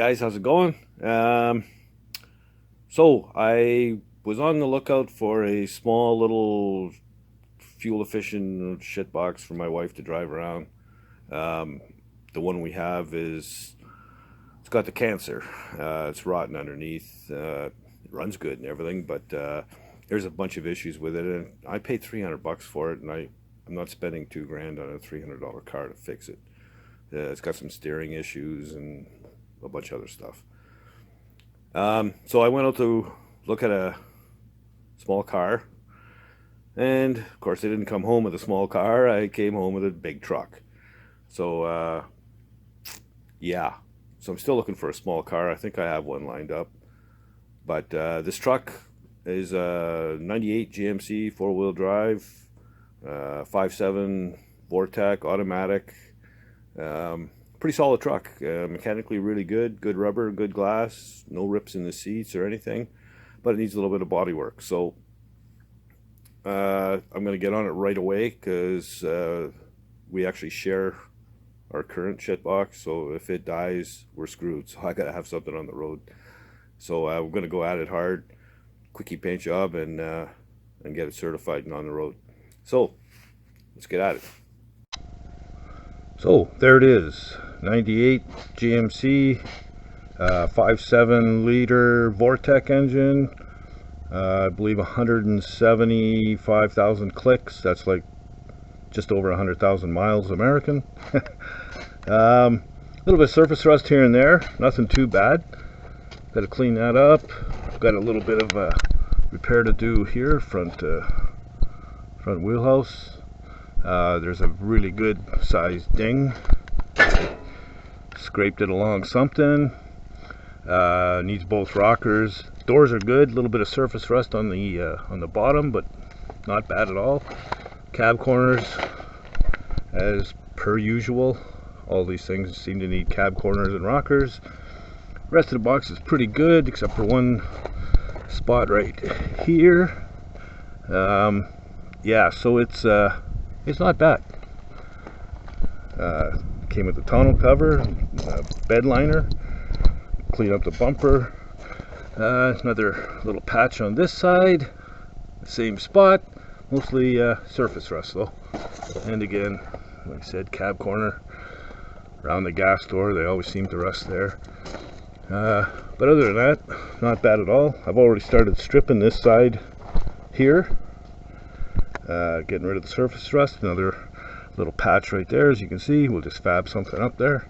guys, how's it going? So I was on the lookout for a small little fuel efficient shit box for my wife to drive around. Um, the one we have it's got the cancer. It's rotten underneath. It runs good and everything, but there's a bunch of issues with it, and I paid $300 for it, and I'm not spending 2 grand on a $300 car to fix it. It's got some steering issues and a bunch of other stuff. So I went out to look at a small car, and of course, I didn't come home with a small car. I came home with a big truck. So, yeah. So I'm still looking for a small car. I think I have one lined up. But this truck is a 98 GMC 4-wheel drive, 5.7 Vortec automatic. Pretty solid truck. Mechanically really good. Good rubber, good glass. No rips in the seats or anything. But it needs a little bit of body work. So I'm going to get on it right away because we actually share our current shit box. So if it dies, we're screwed. So I got to have something on the road. So we're going to go at it hard. Quickie paint job and get it certified and on the road. So let's get at it. So there it is, 98 GMC, 5.7 liter Vortec engine, I believe 175,000 clicks. That's like just over 100,000 miles American. A little bit of surface rust here and there, nothing too bad. Got to clean that up. Got a little bit of repair to do here, front wheelhouse. There's a really good sized ding. Scraped it along something. Needs both rockers. Doors are good. A little bit of surface rust on the bottom, but not bad at all. Cab corners, as per usual. All these things seem to need cab corners and rockers. Rest of the box is pretty good, except for one spot right here. Yeah, so it's not bad. Came with a tonneau cover, bed liner, clean up the bumper. Another little patch on this side, same spot, mostly surface rust though. And again, like I said, cab corner, around the gas door, they always seem to rust there. But other than that, not bad at all. I've already started stripping this side here. Getting rid of the surface rust. Another little patch right there, as you can see. We'll just fab something up there.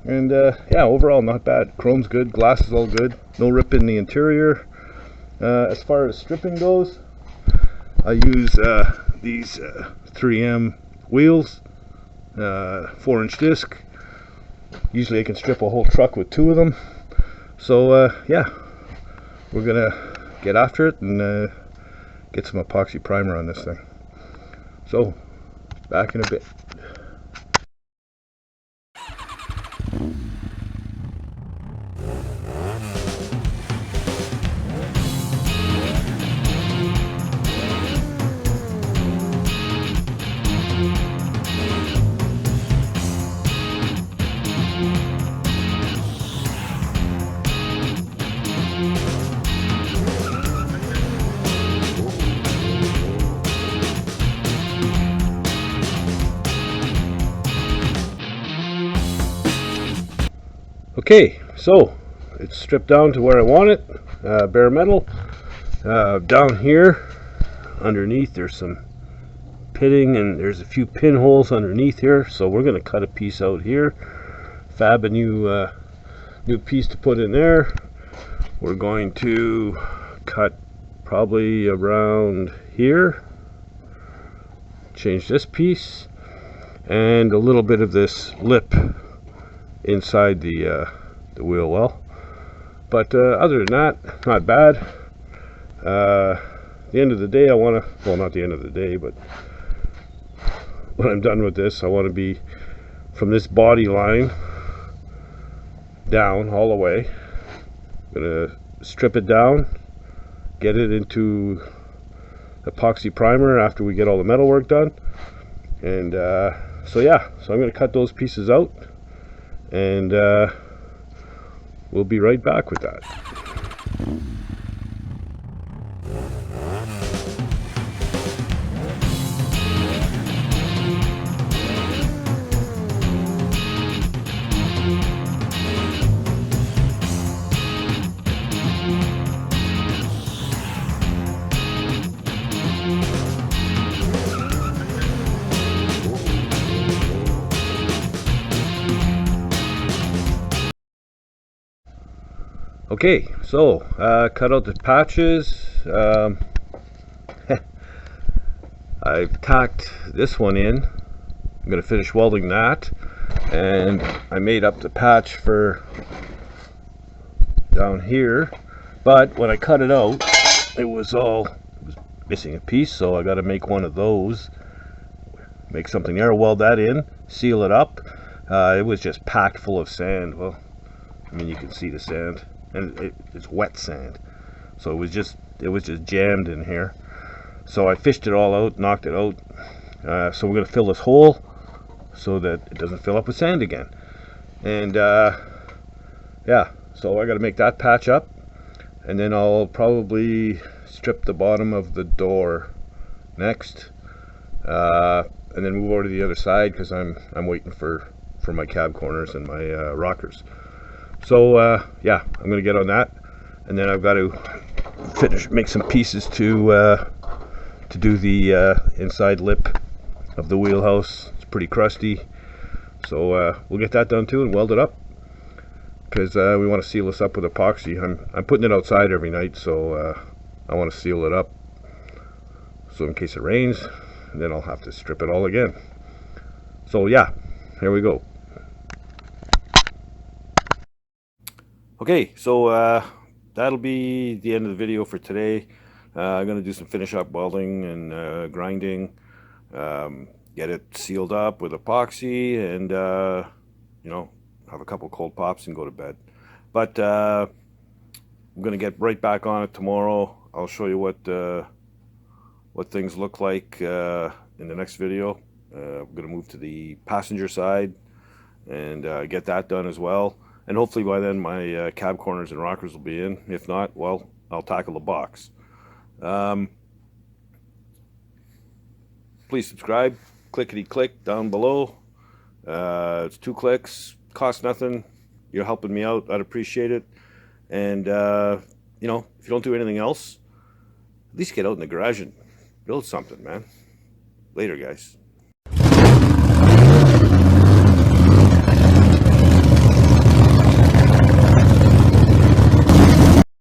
And yeah, overall not bad. Chrome's good, glass is all good, no rip in the interior. As far as stripping goes, I use these 3M wheels, 4-inch disc. Usually I can strip a whole truck with 2 of them. So yeah, we're gonna get after it and get some epoxy primer on this thing. So back in a bit. Okay, so it's stripped down to where I want it, bare metal. Down here, underneath, there's some pitting and there's a few pinholes underneath here. So we're going to cut a piece out here, fab a new piece to put in there. We're going to cut probably around here, change this piece, and a little bit of this lip inside the wheel well. But other than that, not bad. The end of the day, I want to, well, not the end of the day, but when I'm done with this, I want to be from this body line down all the way. I'm gonna strip it down, get it into epoxy primer after we get all the metal work done. And so yeah, so I'm going to cut those pieces out, and we'll be right back with that. Okay, so cut out the patches. I've tacked this one in. I'm going to finish welding that, and I made up the patch for down here, but when I cut it out, it was missing a piece, so I got to make one of those, make something there, weld that in, seal it up. It was just packed full of sand. Well, I mean, you can see the sand, and it's wet sand, so it was just jammed in here. So I fished it all out, knocked it out. So we're going to fill this hole so that it doesn't fill up with sand again. And yeah, so I got to make that patch up, and then I'll probably strip the bottom of the door next, and then move over to the other side because I'm waiting for my cab corners and my rockers. So yeah, I'm gonna get on that, and then I've got to make some pieces to do the inside lip of the wheelhouse. It's pretty crusty, so we'll get that done too and weld it up, because we want to seal this up with epoxy. I'm putting it outside every night, so I want to seal it up, so in case it rains, then I'll have to strip it all again. So yeah, here we go. Okay, so that'll be the end of the video for today. I'm going to do some finish up welding and grinding, get it sealed up with epoxy, and you know, have a couple cold pops and go to bed. But I'm going to get right back on it tomorrow. I'll show you what things look like in the next video. I'm going to move to the passenger side and get that done as well. And hopefully by then my cab corners and rockers will be in. If not, well, I'll tackle the box. Please subscribe, clickety-click down below. It's 2 clicks, costs nothing. You're helping me out, I'd appreciate it. And you know, if you don't do anything else, at least get out in the garage and build something, man. Later, guys.